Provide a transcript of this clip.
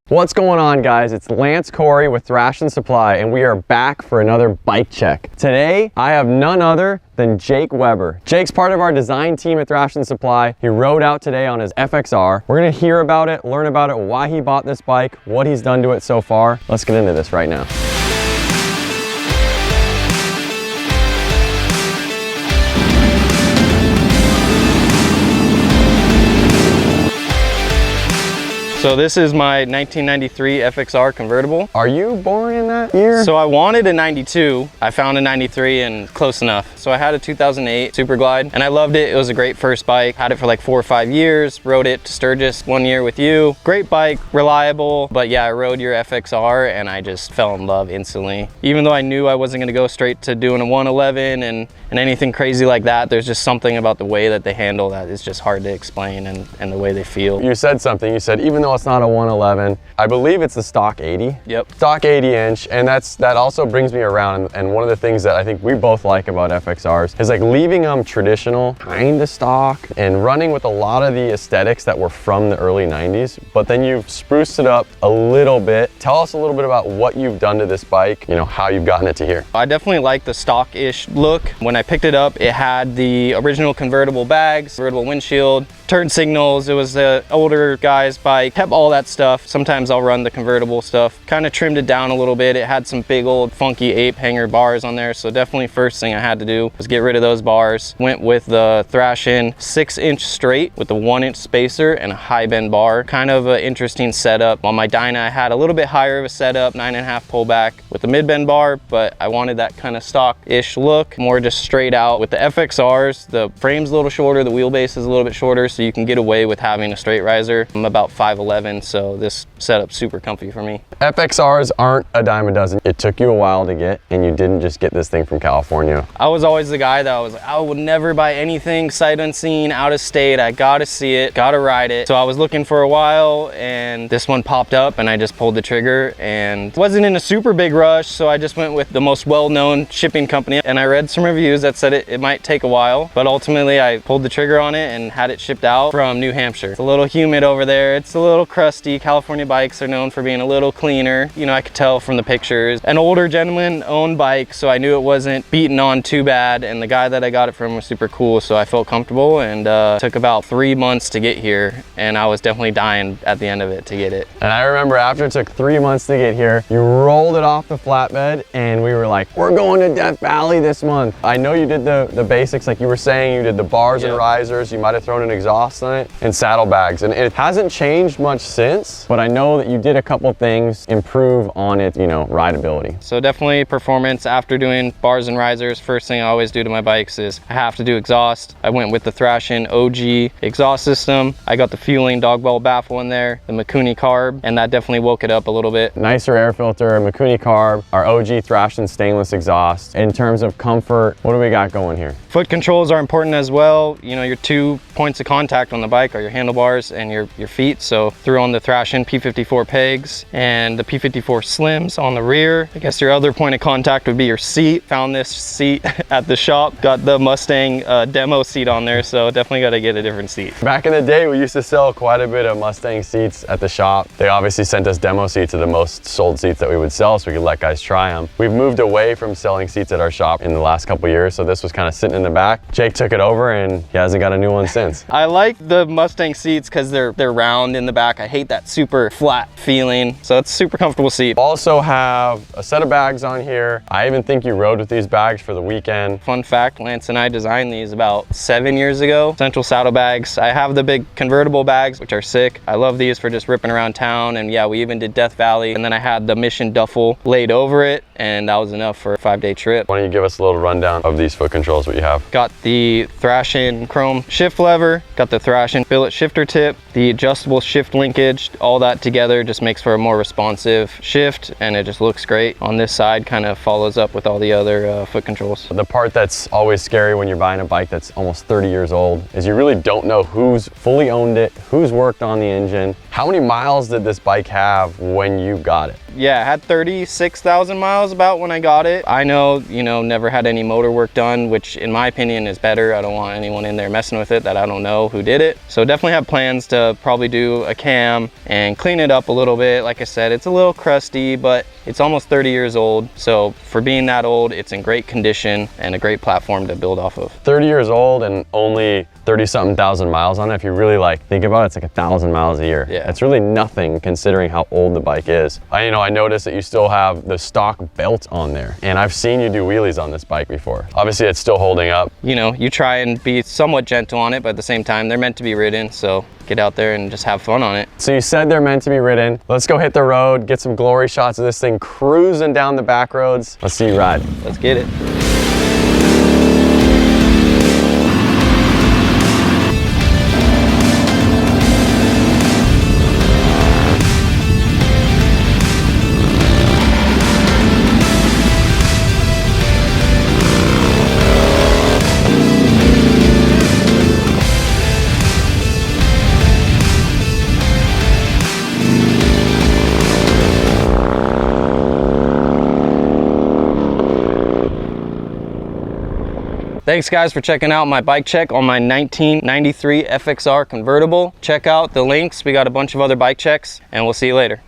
What's going on, guys? It's Lance Corey with Thrashin Supply, and we are back for another bike check. Today, I have none other than Jake Weber. Jake's part of our design team at Thrashin Supply. He rode out today on his FXR. We're gonna hear about it, learn about it, why he bought this bike, what he's done to it so far. Let's get into this right now. So this is my 1993 FXR Convertible. Are you born in that year? So I wanted a 92. I found a 93 and close enough. So I had a 2008 Super Glide and I loved it. It was a great first bike. Had it for like 4 or 5 years. Rode it to Sturgis 1 year with you. Great bike, reliable. But yeah, I rode your FXR and I just fell in love instantly. Even though I knew I wasn't gonna go straight to doing a 111 and anything crazy like that, there's just something about the way that they handle that is just hard to explain and the way they feel. You said something, you said even though it's not a 111, I believe it's the stock 80. Yep. Stock 80 inch, and that also brings me around, and one of the things that I think we both like about FXRs is like leaving them traditional, kind of stock, and running with a lot of the aesthetics that were from the early 90s, but then you've spruced it up a little bit. Tell us a little bit about what you've done to this bike, you know, how you've gotten it to here. I definitely like the stock-ish look. When I picked it up, it had the original convertible bags, convertible windshield, turn signals. It was the older guy's bike, kept all that stuff. Sometimes I'll run the convertible stuff. Kind of trimmed it down a little bit. It had some big old funky ape hanger bars on there. So definitely first thing I had to do was get rid of those bars. Went with the Thrashin 6-inch straight with a 1-inch spacer and a high bend bar. Kind of an interesting setup. On my Dyna, I had a little bit higher of a setup, 9.5 pullback with the mid bend bar, but I wanted that kind of stock-ish look, more just straight out. With the FXRs, the frame's a little shorter, the wheelbase is a little bit shorter, so you can get away with having a straight riser. I'm about 5'11", so this setup's super comfy for me. FXRs aren't a dime a dozen. It took you a while to get, and you didn't just get this thing from California. I was always the guy that was like, I would never buy anything sight unseen, out of state. I gotta see it, gotta ride it. So I was looking for a while, and this one popped up, and I just pulled the trigger, and wasn't in a super big rush, so I just went with the most well-known shipping company, and I read some reviews that said it might take a while, but ultimately I pulled the trigger on it and had it shipped out from New Hampshire. It's a little humid over there. It's a little crusty. California bikes are known for being a little cleaner. You know, I could tell from the pictures. An older gentleman owned bike, so I knew it wasn't beaten on too bad, and the guy that I got it from was super cool, so I felt comfortable, and took about 3 months to get here, and I was definitely dying at the end of it to get it. And I remember after it took 3 months to get here, you rolled it off the flatbed, and we were like, we're going to Death Valley this month. I know you did the basics, like you were saying, you did the bars and risers, you might have thrown an exhaust on it, and saddlebags, and it hasn't changed much since, but I know that you did a couple things improve on it, you know, rideability. So definitely performance. After doing bars and risers, first thing I always do to my bikes is I have to do exhaust. I went with the Thrashin OG exhaust system. I got the fueling dog ball baffle in there, the Mikuni carb, and that definitely woke it up a little bit. Nicer air filter, Mikuni carb, our OG Thrashin stainless exhaust. In terms of comfort, what do we got going here? Foot controls are important as well. You know, your 2 points of contact on the bike are your handlebars and your feet. So threw on the Thrashin P54 pegs and the P54 slims on the rear. I guess your other point of contact would be your seat. Found this seat at the shop. Got the Mustang demo seat on there, so definitely got to get a different seat. Back in the day, we used to sell quite a bit of Mustang seats at the shop. They obviously sent us demo seats of the most sold seats that we would sell so we could let guys try them. We've moved away from selling seats at our shop in the last couple years, so this was kind of sitting in the back. Jake took it over and he hasn't got a new one since. I like the Mustang seats because they're round in the back. I hate that super flat feeling, so it's a super comfortable seat. Also have a set of bags on here. I even think you rode with these bags for the weekend. Fun fact, Lance and I designed these about 7 years ago. Central saddlebags. I have the big convertible bags, which are sick. I love these for just ripping around town, and yeah, we even did Death Valley, and then I had the Mission duffel laid over it, and that was enough for a 5-day trip. Why don't you give us a little rundown of these foot controls, what you have? Got the Thrashin chrome shift lever, got the Thrashin billet shifter tip, the adjustable shift linkage, all that together just makes for a more responsive shift, and it just looks great. On this side kind of follows up with all the other foot controls. The part that's always scary when you're buying a bike that's almost 30 years old is you really don't know who's fully owned it, who's worked on the engine. How many miles did this bike have when you got it? Yeah, it had 36,000 miles about when I got it. I know, you know, never had any motor work done, which in my opinion is better. I don't want anyone in there messing with it that I don't know who did it. So definitely have plans to probably do a cam and clean it up a little bit. Like I said, it's a little crusty, but it's almost 30 years old. So for being that old, it's in great condition and a great platform to build off of. 30 years old and only 30-something thousand miles on it. If you really like think about it, it's like 1,000 miles a year. Yeah. It's really nothing considering how old the bike is. I noticed that you still have the stock belt on there, and I've seen you do wheelies on this bike before. Obviously it's still holding up. You know, you try and be somewhat gentle on it, but at the same time, they're meant to be ridden. So get out there and just have fun on it. So you said they're meant to be ridden. Let's go hit the road, get some glory shots of this thing cruising down the back roads. Let's see you ride. Let's get it. Thanks guys for checking out my bike check on my 1993 FXR convertible. Check out the links. We got a bunch of other bike checks, and we'll see you later.